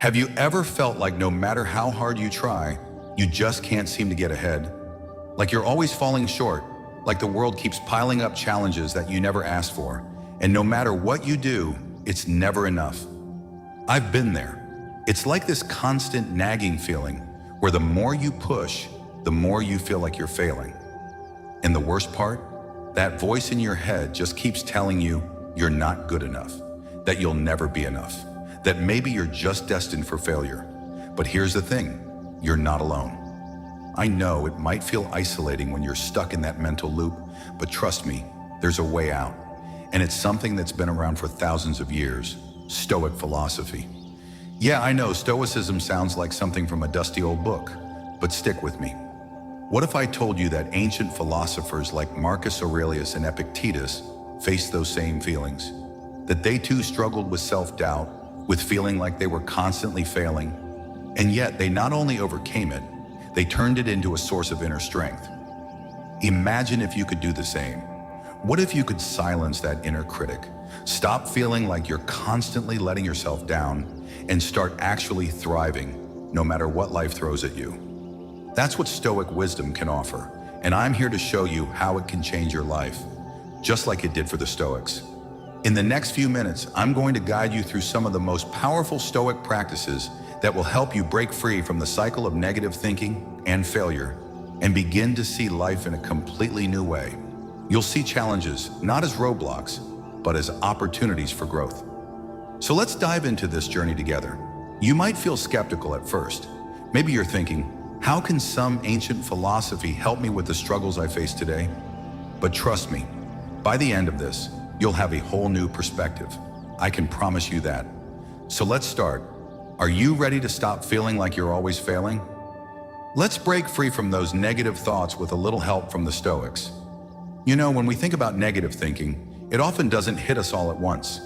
Have you ever felt like no matter how hard you try, you just can't seem to get ahead? Like you're always falling short, like the world keeps piling up challenges that you never asked for, and no matter what you do, it's never enough. I've been there. It's like this constant nagging feeling where the more you push, the more you feel like you're failing. And the worst part? That voice in your head just keeps telling you you're not good enough, that you'll never be enough, that maybe you're just destined for failure. But here's the thing, you're not alone. I know it might feel isolating when you're stuck in that mental loop, but trust me, there's a way out. And it's something that's been around for thousands of years, Stoic philosophy. Yeah, I know Stoicism sounds like something from a dusty old book, but stick with me. What if I told you that ancient philosophers like Marcus Aurelius and Epictetus faced those same feelings? That they too struggled with self-doubt, with feeling like they were constantly failing, and yet they not only overcame it, they turned it into a source of inner strength. Imagine if you could do the same. What if you could silence that inner critic, stop feeling like you're constantly letting yourself down, and start actually thriving, no matter what life throws at you? That's what Stoic wisdom can offer, and I'm here to show you how it can change your life, just like it did for the Stoics. In the next few minutes, I'm going to guide you through some of the most powerful Stoic practices that will help you break free from the cycle of negative thinking and failure and begin to see life in a completely new way. You'll see challenges not as roadblocks, but as opportunities for growth. So let's dive into this journey together. You might feel skeptical at first. Maybe you're thinking, how can some ancient philosophy help me with the struggles I face today? But trust me, by the end of this, you'll have a whole new perspective. I can promise you that. So let's start. Are you ready to stop feeling like you're always failing? Let's break free from those negative thoughts with a little help from the Stoics. You know, when we think about negative thinking, it often doesn't hit us all at once.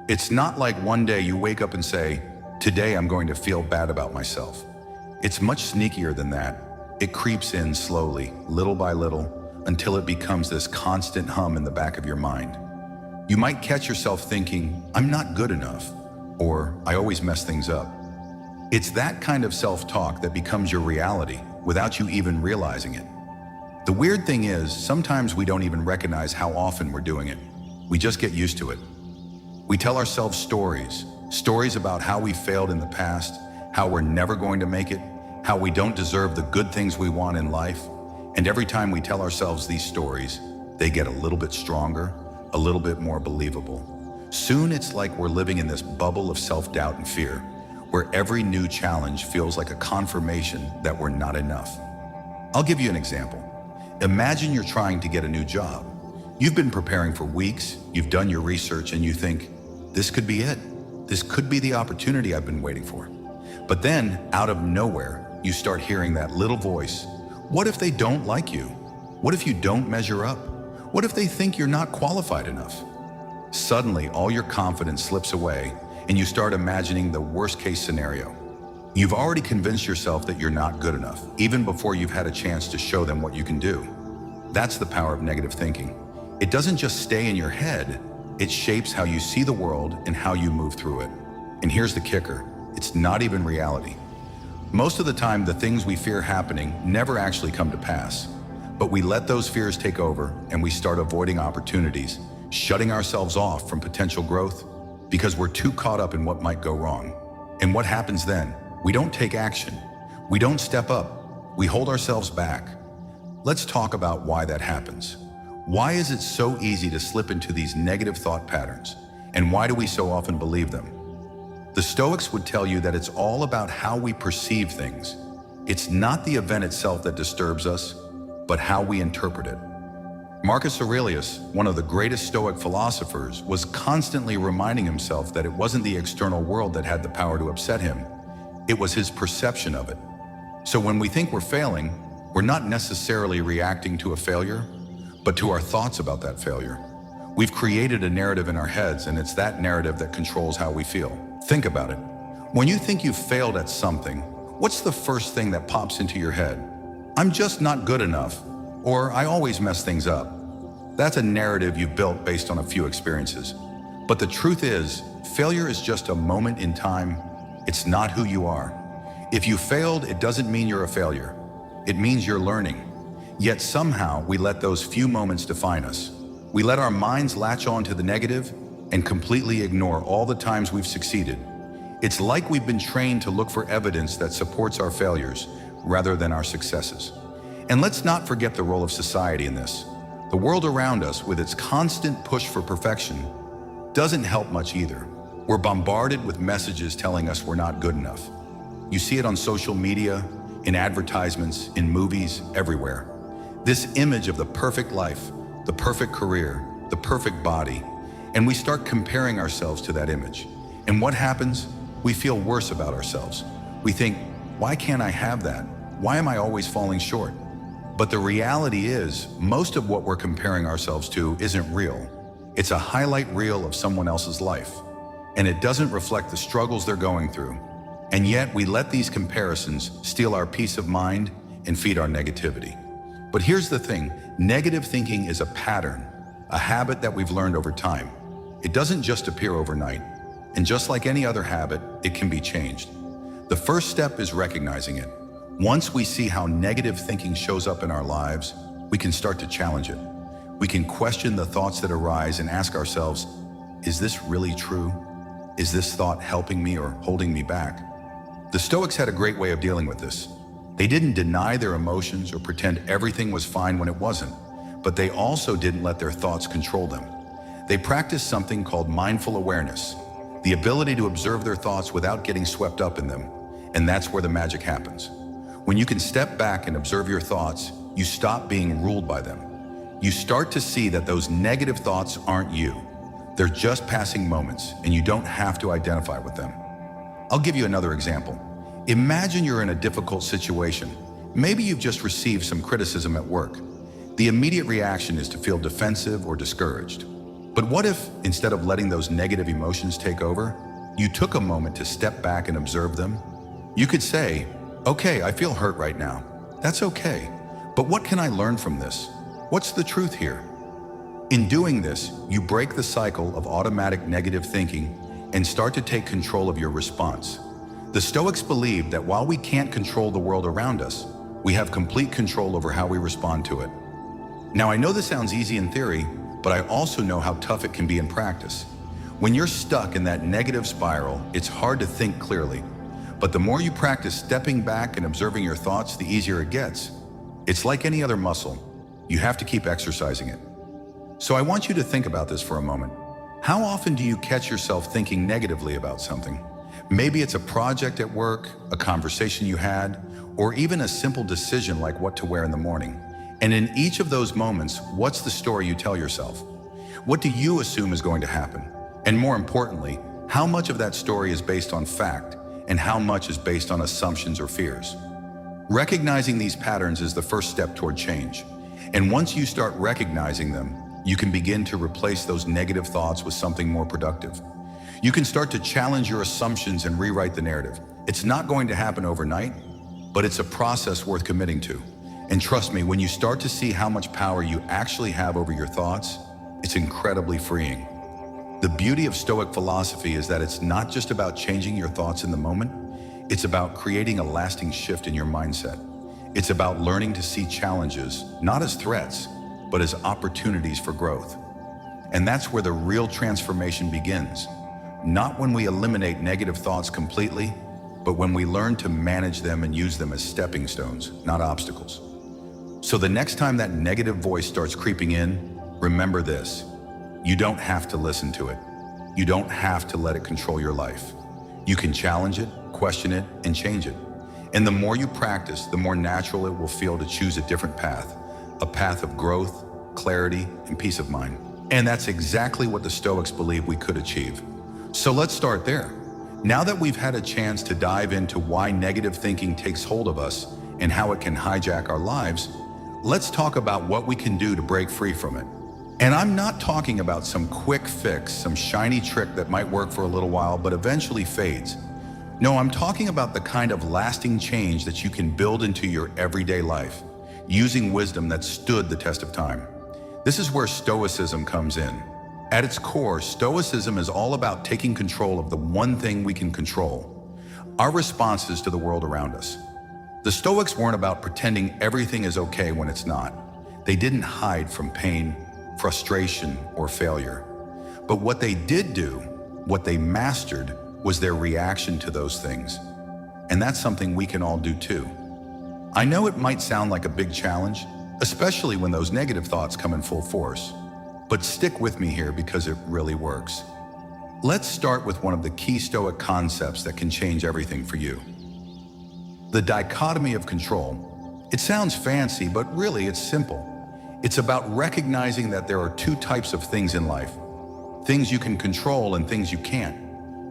It's not like one day you wake up and say, today I'm going to feel bad about myself. It's much sneakier than that. It creeps in slowly, little by little, until it becomes this constant hum in the back of your mind. You might catch yourself thinking, I'm not good enough, or I always mess things up. It's that kind of self-talk that becomes your reality without you even realizing it. The weird thing is, sometimes we don't even recognize how often we're doing it. We just get used to it. We tell ourselves stories about how we failed in the past, how we're never going to make it, how we don't deserve the good things we want in life. And every time we tell ourselves these stories, they get a little bit stronger, a little bit more believable. Soon it's like we're living in this bubble of self-doubt and fear, where every new challenge feels like a confirmation that we're not enough. I'll give you an example. Imagine you're trying to get a new job. You've been preparing for weeks, you've done your research, and you think, this could be it. This could be the opportunity I've been waiting for. But then, out of nowhere, you start hearing that little voice. What if they don't like you? What if you don't measure up? What if they think you're not qualified enough? Suddenly, all your confidence slips away, and you start imagining the worst-case scenario. You've already convinced yourself that you're not good enough, even before you've had a chance to show them what you can do. That's the power of negative thinking. It doesn't just stay in your head, it shapes how you see the world and how you move through it. And here's the kicker, it's not even reality. Most of the time, the things we fear happening never actually come to pass. But we let those fears take over and we start avoiding opportunities, shutting ourselves off from potential growth because we're too caught up in what might go wrong. And what happens then? We don't take action. We don't step up. We hold ourselves back. Let's talk about why that happens. Why is it so easy to slip into these negative thought patterns? And why do we so often believe them? The Stoics would tell you that it's all about how we perceive things. It's not the event itself that disturbs us, but how we interpret it. Marcus Aurelius, one of the greatest Stoic philosophers, was constantly reminding himself that it wasn't the external world that had the power to upset him. It was his perception of it. So when we think we're failing, we're not necessarily reacting to a failure, but to our thoughts about that failure. We've created a narrative in our heads, and it's that narrative that controls how we feel. Think about it. When you think you've failed at something, what's the first thing that pops into your head? I'm just not good enough, or I always mess things up. That's a narrative you've built based on a few experiences. But the truth is, failure is just a moment in time, It's not who you are. If you failed, it doesn't mean you're a failure. It means you're learning. Yet somehow we let those few moments define us. We let our minds latch on to the negative and completely ignore all the times we've succeeded. It's like we've been trained to look for evidence that supports our failures rather than our successes. And let's not forget the role of society in this. The world around us, with its constant push for perfection, doesn't help much either. We're bombarded with messages telling us we're not good enough. You see it on social media, in advertisements, in movies, everywhere. This image of the perfect life, the perfect career, the perfect body, and we start comparing ourselves to that image. And what happens? We feel worse about ourselves. We think, why can't I have that? Why am I always falling short? But the reality is, most of what we're comparing ourselves to isn't real. It's a highlight reel of someone else's life, and it doesn't reflect the struggles they're going through. And yet we let these comparisons steal our peace of mind and feed our negativity. But here's the thing, negative thinking is a pattern, a habit that we've learned over time. It doesn't just appear overnight, and just like any other habit, it can be changed. The first step is recognizing it. Once we see how negative thinking shows up in our lives, we can start to challenge it. We can question the thoughts that arise and ask ourselves, is this really true? Is this thought helping me or holding me back? The Stoics had a great way of dealing with this. They didn't deny their emotions or pretend everything was fine when it wasn't, but they also didn't let their thoughts control them. They practiced something called mindful awareness, the ability to observe their thoughts without getting swept up in them, and that's where the magic happens. When you can step back and observe your thoughts, you stop being ruled by them. You start to see that those negative thoughts aren't you. They're just passing moments, and you don't have to identify with them. I'll give you another example. Imagine you're in a difficult situation. Maybe you've just received some criticism at work. The immediate reaction is to feel defensive or discouraged. But what if, instead of letting those negative emotions take over, you took a moment to step back and observe them? You could say, okay, I feel hurt right now. That's okay. But what can I learn from this? What's the truth here? In doing this, you break the cycle of automatic negative thinking and start to take control of your response. The Stoics believed that while we can't control the world around us, we have complete control over how we respond to it. Now, I know this sounds easy in theory, but I also know how tough it can be in practice. When you're stuck in that negative spiral, it's hard to think clearly. But the more you practice stepping back and observing your thoughts, the easier it gets. It's like any other muscle. You have to keep exercising it. So I want you to think about this for a moment. How often do you catch yourself thinking negatively about something? Maybe it's a project at work, a conversation you had, or even a simple decision like what to wear in the morning. And in each of those moments, what's the story you tell yourself? What do you assume is going to happen? And more importantly, how much of that story is based on fact and how much is based on assumptions or fears? Recognizing these patterns is the first step toward change. And once you start recognizing them, you can begin to replace those negative thoughts with something more productive. You can start to challenge your assumptions and rewrite the narrative. It's not going to happen overnight, but it's a process worth committing to. And trust me, when you start to see how much power you actually have over your thoughts, it's incredibly freeing. The beauty of Stoic philosophy is that it's not just about changing your thoughts in the moment, it's about creating a lasting shift in your mindset. It's about learning to see challenges, not as threats, but as opportunities for growth. And that's where the real transformation begins. Not when we eliminate negative thoughts completely, but when we learn to manage them and use them as stepping stones, not obstacles. So the next time that negative voice starts creeping in, remember this: you don't have to listen to it. You don't have to let it control your life. You can challenge it, question it, and change it. And the more you practice, the more natural it will feel to choose a different path, a path of growth, clarity, and peace of mind. And that's exactly what the Stoics believe we could achieve. So let's start there. Now that we've had a chance to dive into why negative thinking takes hold of us and how it can hijack our lives, let's talk about what we can do to break free from it. And I'm not talking about some quick fix, some shiny trick that might work for a little while but eventually fades. No, I'm talking about the kind of lasting change that you can build into your everyday life, using wisdom that stood the test of time. This is where Stoicism comes in. At its core, Stoicism is all about taking control of the one thing we can control. our responses to the world around us. The Stoics weren't about pretending everything is okay when it's not. They didn't hide from pain, frustration, or failure. But what they did do, what they mastered, was their reaction to those things. And that's something we can all do too. I know it might sound like a big challenge, especially when those negative thoughts come in full force. But stick with me here because it really works. Let's start with one of the key Stoic concepts that can change everything for you. The dichotomy of control. It sounds fancy, but really it's simple. It's about recognizing that there are two types of things in life. Things you can control and things you can't.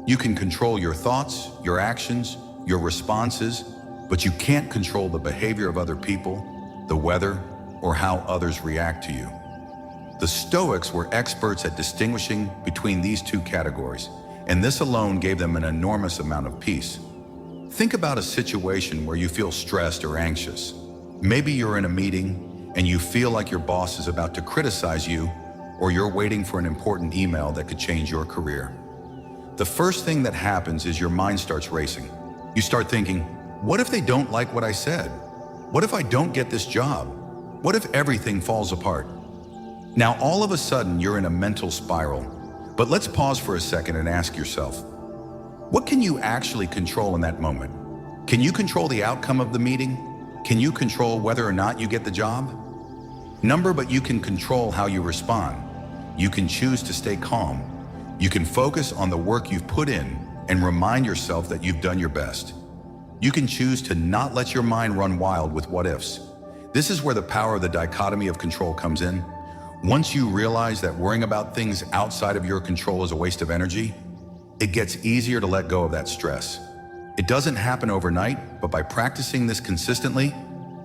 You can control your thoughts, your actions, your responses, but you can't control the behavior of other people, the weather, or how others react to you. The Stoics were experts at distinguishing between these two categories, and this alone gave them an enormous amount of peace. Think about a situation where you feel stressed or anxious. Maybe you're in a meeting and you feel like your boss is about to criticize you, or you're waiting for an important email that could change your career. The first thing that happens is your mind starts racing. You start thinking, what if they don't like what I said? What if I don't get this job? What if everything falls apart? Now, all of a sudden, you're in a mental spiral. But let's pause for a second and ask yourself, what can you actually control in that moment? Can you control the outcome of the meeting? Can you control whether or not you get the job? But you can control how you respond. You can choose to stay calm. You can focus on the work you've put in and remind yourself that you've done your best. You can choose to not let your mind run wild with what ifs. This is where the power of the dichotomy of control comes in. Once you realize that worrying about things outside of your control is a waste of energy, it gets easier to let go of that stress. It doesn't happen overnight, but by practicing this consistently,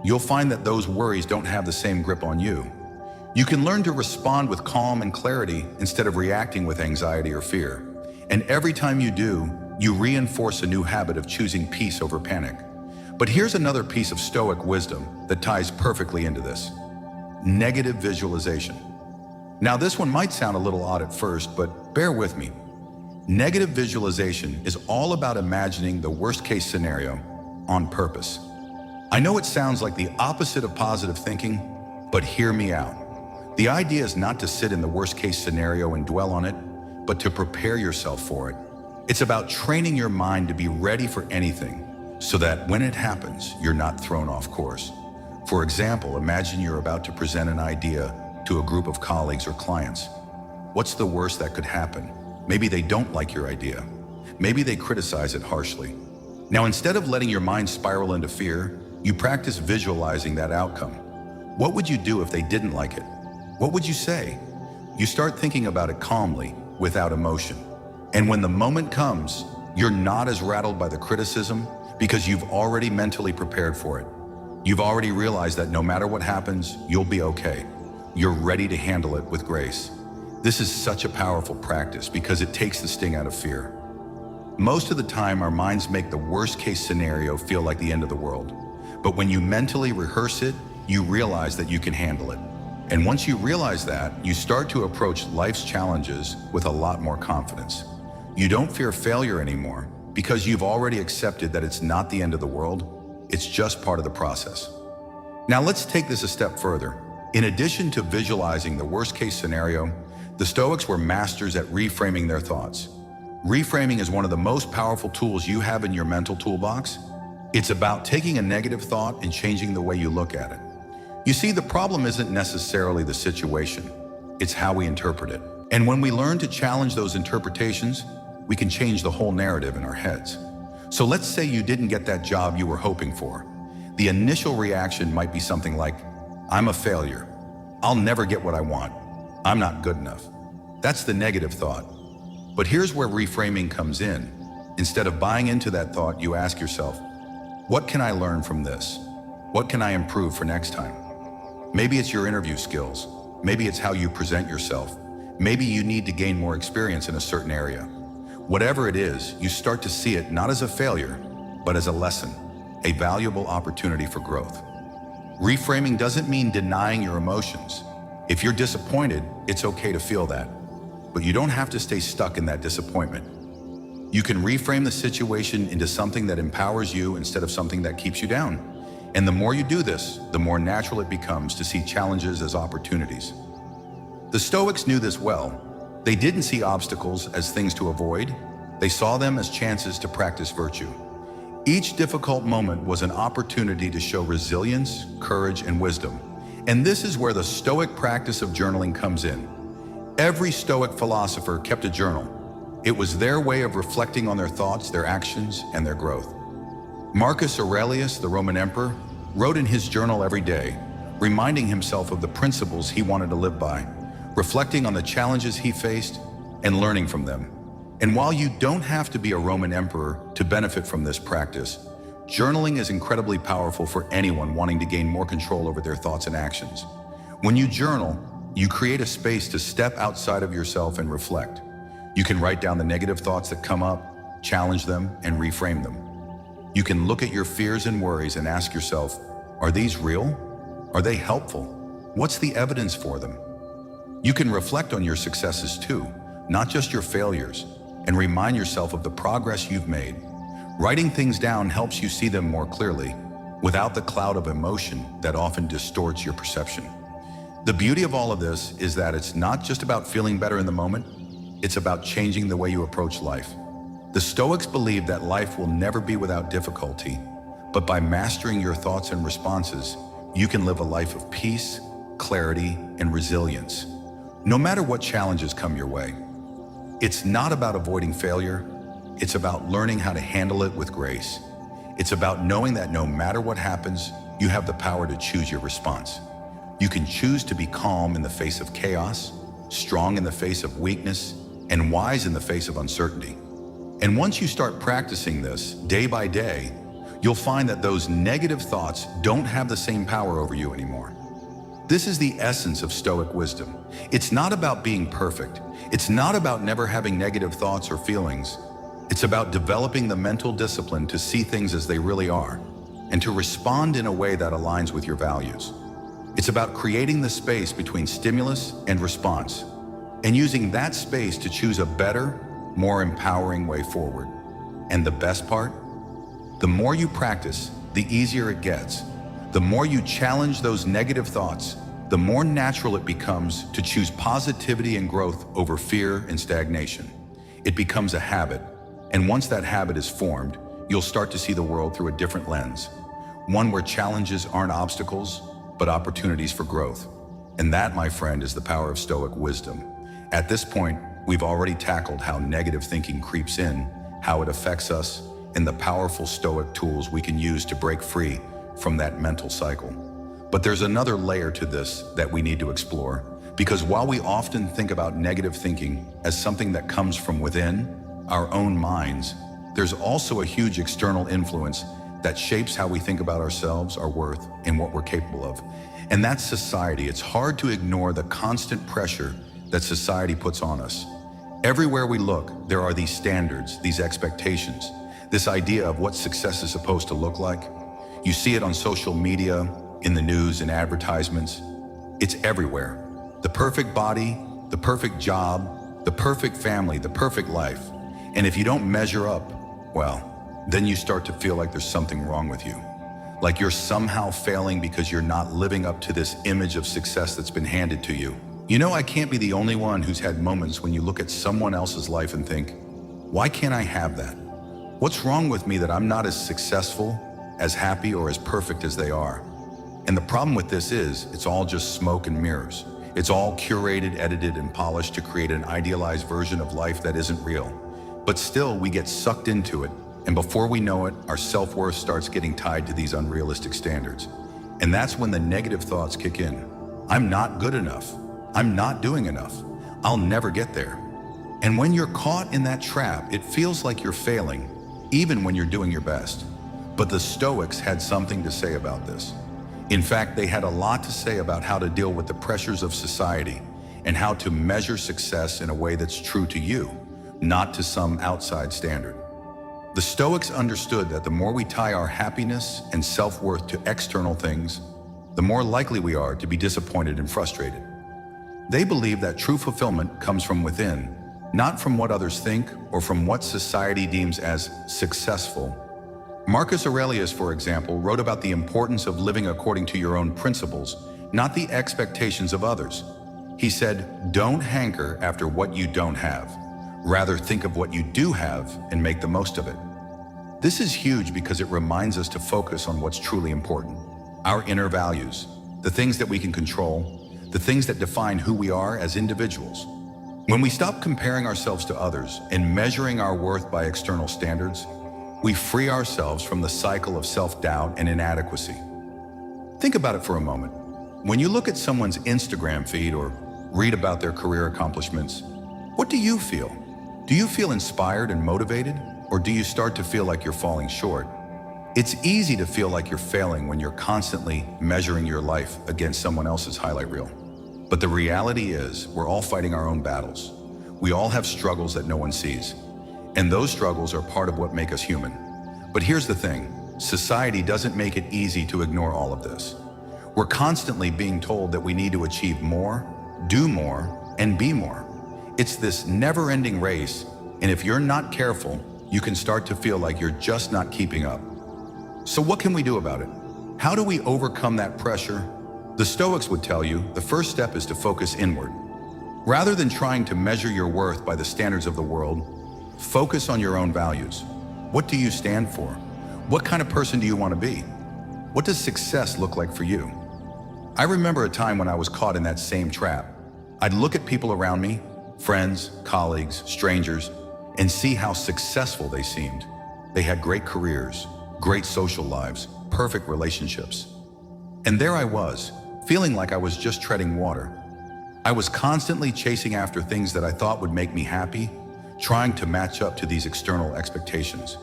you'll find that those worries don't have the same grip on you. You can learn to respond with calm and clarity instead of reacting with anxiety or fear. And every time you do, you reinforce a new habit of choosing peace over panic. But here's another piece of Stoic wisdom that ties perfectly into this. Negative visualization. Now, this one might sound a little odd at first, but bear with me. Negative visualization is all about imagining the worst-case scenario on purpose. I know it sounds like the opposite of positive thinking, but hear me out. The idea is not to sit in the worst-case scenario and dwell on it, but to prepare yourself for it. It's about training your mind to be ready for anything, so that when it happens, you're not thrown off course. For example, imagine you're about to present an idea to a group of colleagues or clients. What's the worst that could happen? Maybe they don't like your idea. Maybe they criticize it harshly. Now, instead of letting your mind spiral into fear, you practice visualizing that outcome. What would you do if they didn't like it? What would you say? You start thinking about it calmly, without emotion. And when the moment comes, you're not as rattled by the criticism because you've already mentally prepared for it. You've already realized that no matter what happens, you'll be okay. You're ready to handle it with grace. This is such a powerful practice because it takes the sting out of fear. Most of the time, our minds make the worst-case scenario feel like the end of the world. But when you mentally rehearse it, you realize that you can handle it. And once you realize that, you start to approach life's challenges with a lot more confidence. You don't fear failure anymore because you've already accepted that it's not the end of the world. It's just part of the process. Now let's take this a step further. In addition to visualizing the worst-case scenario, the Stoics were masters at reframing their thoughts. Reframing is one of the most powerful tools you have in your mental toolbox. It's about taking a negative thought and changing the way you look at it. You see, the problem isn't necessarily the situation, it's how we interpret it. And when we learn to challenge those interpretations, we can change the whole narrative in our heads. So let's say you didn't get that job you were hoping for. The initial reaction might be something like, I'm a failure. I'll never get what I want. I'm not good enough. That's the negative thought. But here's where reframing comes in. Instead of buying into that thought, you ask yourself, what can I learn from this? What can I improve for next time? Maybe it's your interview skills. Maybe it's how you present yourself. Maybe you need to gain more experience in a certain area. Whatever it is, you start to see it not as a failure, but as a lesson, a valuable opportunity for growth. Reframing doesn't mean denying your emotions. If you're disappointed, it's okay to feel that, but you don't have to stay stuck in that disappointment. You can reframe the situation into something that empowers you instead of something that keeps you down. And the more you do this, the more natural it becomes to see challenges as opportunities. The Stoics knew this well. They didn't see obstacles as things to avoid. They saw them as chances to practice virtue. Each difficult moment was an opportunity to show resilience, courage, and wisdom. And this is where the Stoic practice of journaling comes in. Every Stoic philosopher kept a journal. It was their way of reflecting on their thoughts, their actions, and their growth. Marcus Aurelius, the Roman emperor, wrote in his journal every day, reminding himself of the principles he wanted to live by, reflecting on the challenges he faced, and learning from them. And while you don't have to be a Roman emperor to benefit from this practice, journaling is incredibly powerful for anyone wanting to gain more control over their thoughts and actions. When you journal, you create a space to step outside of yourself and reflect. You can write down the negative thoughts that come up, challenge them, and reframe them. You can look at your fears and worries and ask yourself, are these real? Are they helpful? What's the evidence for them? You can reflect on your successes too, not just your failures, and remind yourself of the progress you've made. Writing things down helps you see them more clearly, without the cloud of emotion that often distorts your perception. The beauty of all of this is that it's not just about feeling better in the moment, it's about changing the way you approach life. The Stoics believe that life will never be without difficulty, but by mastering your thoughts and responses, you can live a life of peace, clarity, and resilience, no matter what challenges come your way. It's not about avoiding failure, it's about learning how to handle it with grace. It's about knowing that no matter what happens, you have the power to choose your response. You can choose to be calm in the face of chaos, strong in the face of weakness, and wise in the face of uncertainty. And once you start practicing this day by day, you'll find that those negative thoughts don't have the same power over you anymore. This is the essence of Stoic wisdom. It's not about being perfect. It's not about never having negative thoughts or feelings. It's about developing the mental discipline to see things as they really are and to respond in a way that aligns with your values. It's about creating the space between stimulus and response and using that space to choose a better, more empowering way forward. And the best part? The more you practice, the easier it gets. The more you challenge those negative thoughts, the more natural it becomes to choose positivity and growth over fear and stagnation. It becomes a habit, and once that habit is formed, you'll start to see the world through a different lens, one where challenges aren't obstacles, but opportunities for growth. And that, my friend, is the power of Stoic wisdom. At this point, we've already tackled how negative thinking creeps in, how it affects us, and the powerful Stoic tools we can use to break free from that mental cycle. But there's another layer to this that we need to explore, because while we often think about negative thinking as something that comes from within, our own minds, there's also a huge external influence that shapes how we think about ourselves, our worth, and what we're capable of. And that's society. It's hard to ignore the constant pressure that society puts on us. Everywhere we look, there are these standards, these expectations, this idea of what success is supposed to look like. You see it on social media, in the news, in advertisements. It's everywhere. The perfect body, the perfect job, the perfect family, the perfect life. And if you don't measure up, well, then you start to feel like there's something wrong with you. Like you're somehow failing because you're not living up to this image of success that's been handed to you. You know, I can't be the only one who's had moments when you look at someone else's life and think, why can't I have that? What's wrong with me that I'm not as successful, as happy, or as perfect as they are? And the problem with this is, it's all just smoke and mirrors. It's all curated, edited, and polished to create an idealized version of life that isn't real. But still, we get sucked into it, and before we know it, our self-worth starts getting tied to these unrealistic standards. And that's when the negative thoughts kick in. I'm not good enough. I'm not doing enough. I'll never get there. And when you're caught in that trap, it feels like you're failing, even when you're doing your best. But the Stoics had something to say about this. In fact, they had a lot to say about how to deal with the pressures of society and how to measure success in a way that's true to you, not to some outside standard. The Stoics understood that the more we tie our happiness and self-worth to external things, the more likely we are to be disappointed and frustrated. They believe that true fulfillment comes from within, not from what others think or from what society deems as successful. Marcus Aurelius, for example, wrote about the importance of living according to your own principles, not the expectations of others. He said, "Don't hanker after what you don't have. Rather, think of what you do have and make the most of it." This is huge because it reminds us to focus on what's truly important. Our inner values, the things that we can control, the things that define who we are as individuals. When we stop comparing ourselves to others and measuring our worth by external standards, we free ourselves from the cycle of self-doubt and inadequacy. Think about it for a moment. When you look at someone's Instagram feed or read about their career accomplishments, what do you feel? Do you feel inspired and motivated, or do you start to feel like you're falling short? It's easy to feel like you're failing when you're constantly measuring your life against someone else's highlight reel. But the reality is, we're all fighting our own battles. We all have struggles that no one sees. And those struggles are part of what make us human. But here's the thing, society doesn't make it easy to ignore all of this. We're constantly being told that we need to achieve more, do more, and be more. It's this never-ending race, and if you're not careful, you can start to feel like you're just not keeping up. So what can we do about it? How do we overcome that pressure? The Stoics would tell you the first step is to focus inward. Rather than trying to measure your worth by the standards of the world, focus on your own values. What do you stand for? What kind of person do you want to be? What does success look like for you? I remember a time when I was caught in that same trap. I'd look at people around me, friends, colleagues, strangers, and see how successful they seemed. They had great careers, great social lives, perfect relationships. And there I was, feeling like I was just treading water. I was constantly chasing after things that I thought would make me happy, trying to match up to these external expectations.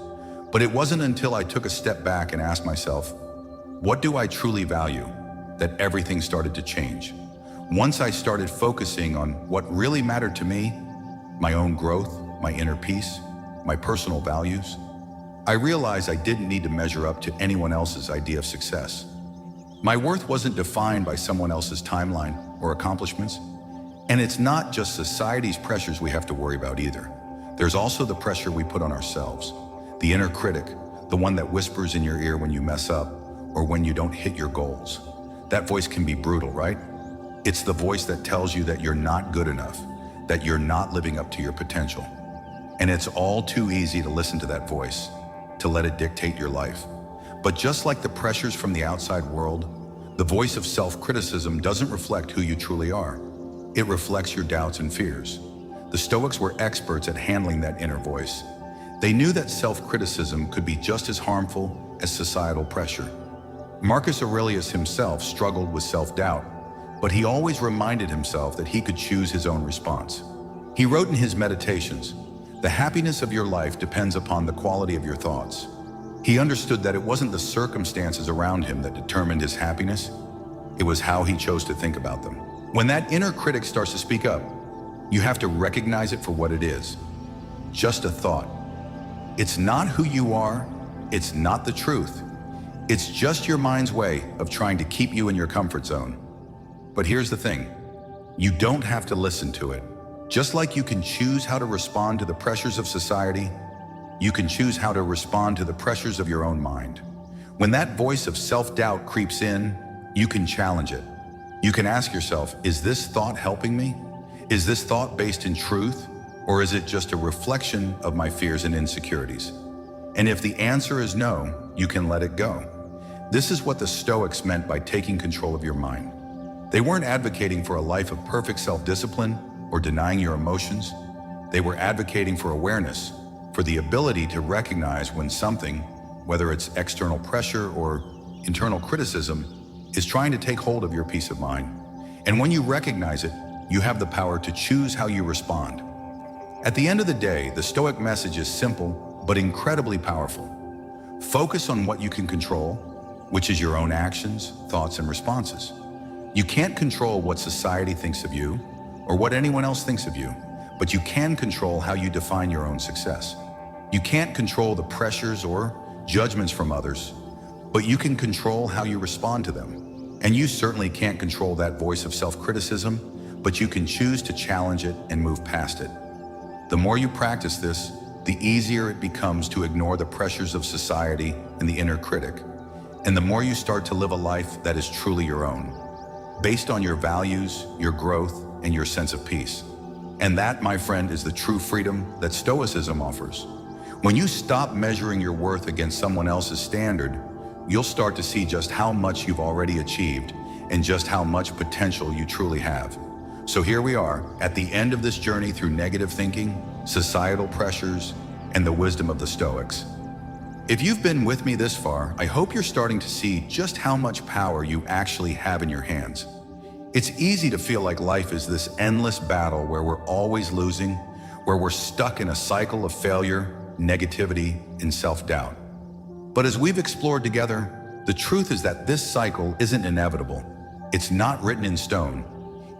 But it wasn't until I took a step back and asked myself, what do I truly value, that everything started to change. Once I started focusing on what really mattered to me, my own growth, my inner peace, my personal values, I realized I didn't need to measure up to anyone else's idea of success. My worth wasn't defined by someone else's timeline or accomplishments. And it's not just society's pressures we have to worry about either. There's also the pressure we put on ourselves. The inner critic, the one that whispers in your ear when you mess up or when you don't hit your goals. That voice can be brutal, right? It's the voice that tells you that you're not good enough, that you're not living up to your potential. And it's all too easy to listen to that voice, to let it dictate your life. But just like the pressures from the outside world, the voice of self-criticism doesn't reflect who you truly are. It reflects your doubts and fears. The Stoics were experts at handling that inner voice. They knew that self-criticism could be just as harmful as societal pressure. Marcus Aurelius himself struggled with self-doubt, but he always reminded himself that he could choose his own response. He wrote in his Meditations, "The happiness of your life depends upon the quality of your thoughts." He understood that it wasn't the circumstances around him that determined his happiness, it was how he chose to think about them. When that inner critic starts to speak up, you have to recognize it for what it is. Just a thought. It's not who you are, it's not the truth. It's just your mind's way of trying to keep you in your comfort zone. But here's the thing, you don't have to listen to it. Just like you can choose how to respond to the pressures of society, you can choose how to respond to the pressures of your own mind. When that voice of self-doubt creeps in, you can challenge it. You can ask yourself, is this thought helping me? Is this thought based in truth? Or is it just a reflection of my fears and insecurities? And if the answer is no, you can let it go. This is what the Stoics meant by taking control of your mind. They weren't advocating for a life of perfect self-discipline or denying your emotions. They were advocating for awareness, for the ability to recognize when something, whether it's external pressure or internal criticism, is trying to take hold of your peace of mind. And when you recognize it, you have the power to choose how you respond. At the end of the day, the Stoic message is simple, but incredibly powerful. Focus on what you can control, which is your own actions, thoughts, and responses. You can't control what society thinks of you or what anyone else thinks of you, but you can control how you define your own success. You can't control the pressures or judgments from others, but you can control how you respond to them. And you certainly can't control that voice of self-criticism, but you can choose to challenge it and move past it. The more you practice this, the easier it becomes to ignore the pressures of society and the inner critic, and the more you start to live a life that is truly your own, based on your values, your growth, and your sense of peace. And that, my friend, is the true freedom that Stoicism offers. When you stop measuring your worth against someone else's standard, you'll start to see just how much you've already achieved and just how much potential you truly have. So here we are, at the end of this journey through negative thinking, societal pressures, and the wisdom of the Stoics. If you've been with me this far, I hope you're starting to see just how much power you actually have in your hands. It's easy to feel like life is this endless battle where we're always losing, where we're stuck in a cycle of failure, negativity, and self-doubt. But as we've explored together, the truth is that this cycle isn't inevitable. It's not written in stone.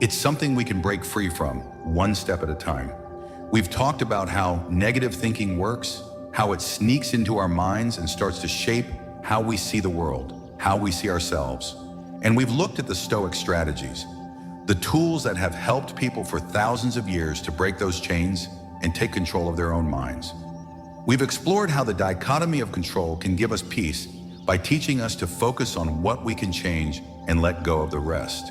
It's something we can break free from, one step at a time. We've talked about how negative thinking works, how it sneaks into our minds and starts to shape how we see the world, how we see ourselves. And we've looked at the Stoic strategies, the tools that have helped people for thousands of years to break those chains and take control of their own minds. We've explored how the dichotomy of control can give us peace by teaching us to focus on what we can change and let go of the rest.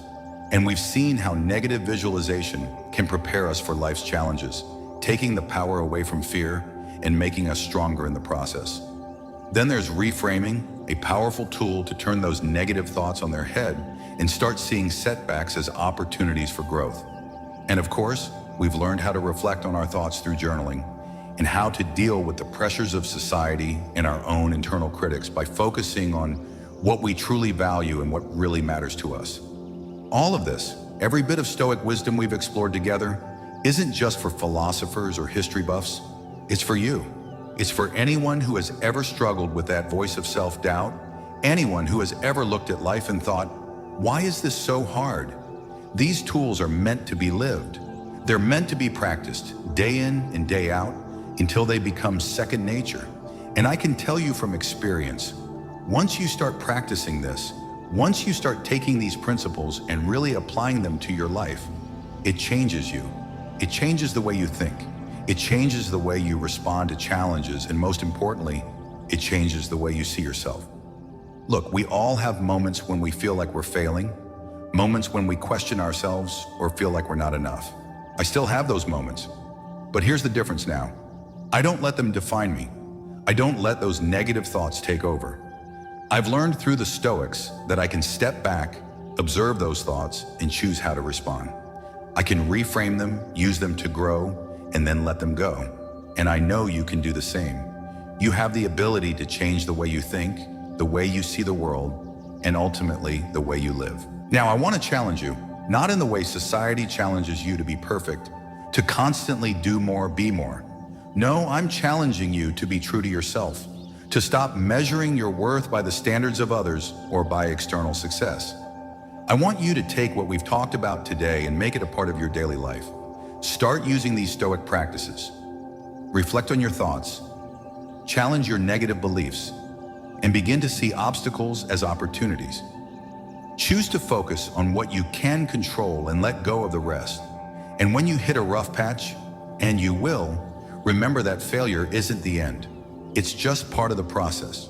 And we've seen how negative visualization can prepare us for life's challenges, taking the power away from fear and making us stronger in the process. Then there's reframing, a powerful tool to turn those negative thoughts on their head and start seeing setbacks as opportunities for growth. And of course, we've learned how to reflect on our thoughts through journaling and how to deal with the pressures of society and our own internal critics by focusing on what we truly value and what really matters to us. All of this, every bit of Stoic wisdom we've explored together, isn't just for philosophers or history buffs. It's for you. It's for anyone who has ever struggled with that voice of self-doubt, anyone who has ever looked at life and thought, why is this so hard? These tools are meant to be lived. They're meant to be practiced day in and day out until they become second nature. And I can tell you from experience, once you start practicing this, once you start taking these principles and really applying them to your life, it changes you. It changes the way you think. It changes the way you respond to challenges, and most importantly, it changes the way you see yourself. Look, we all have moments when we feel like we're failing, moments when we question ourselves or feel like we're not enough. I still have those moments, but here's the difference now. I don't let them define me. I don't let those negative thoughts take over. I've learned through the Stoics that I can step back, observe those thoughts, and choose how to respond. I can reframe them, use them to grow, and then let them go. And I know you can do the same. You have the ability to change the way you think, the way you see the world, and ultimately the way you live. Now, I want to challenge you, not in the way society challenges you to be perfect, to constantly do more, be more. No, I'm challenging you to be true to yourself, to stop measuring your worth by the standards of others or by external success. I want you to take what we've talked about today and make it a part of your daily life. Start using these Stoic practices. Reflect on your thoughts, challenge your negative beliefs, and begin to see obstacles as opportunities. Choose to focus on what you can control and let go of the rest. And when you hit a rough patch, and you will, remember that failure isn't the end. It's just part of the process.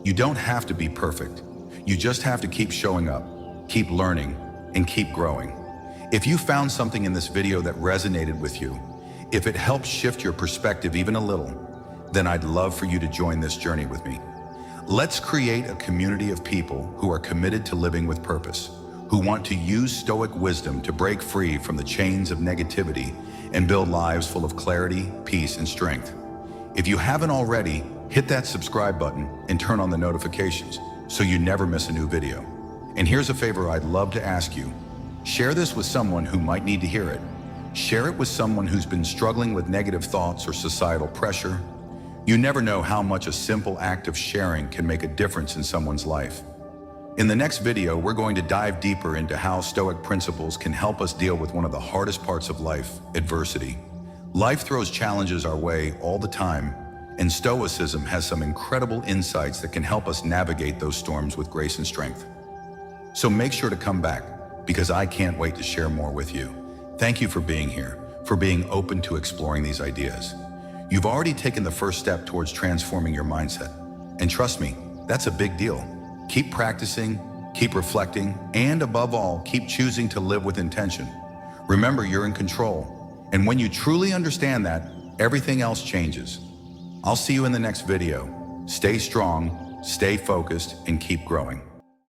You don't have to be perfect. You just have to keep showing up, keep learning, and keep growing. If you found something in this video that resonated with you, if it helped shift your perspective even a little, then I'd love for you to join this journey with me. Let's create a community of people who are committed to living with purpose, who want to use Stoic wisdom to break free from the chains of negativity and build lives full of clarity, peace, and strength. If you haven't already, hit that subscribe button and turn on the notifications so you never miss a new video. And here's a favor I'd love to ask you. Share this with someone who might need to hear it. Share it with someone who's been struggling with negative thoughts or societal pressure. You never know how much a simple act of sharing can make a difference in someone's life. In the next video, we're going to dive deeper into how Stoic principles can help us deal with one of the hardest parts of life, adversity. Life throws challenges our way all the time, and Stoicism has some incredible insights that can help us navigate those storms with grace and strength. So make sure to come back, because I can't wait to share more with you. Thank you for being here, for being open to exploring these ideas. You've already taken the first step towards transforming your mindset. And trust me, that's a big deal. Keep practicing, keep reflecting, and above all, keep choosing to live with intention. Remember, you're in control. And when you truly understand that, everything else changes. I'll see you in the next video. Stay strong, stay focused, and keep growing.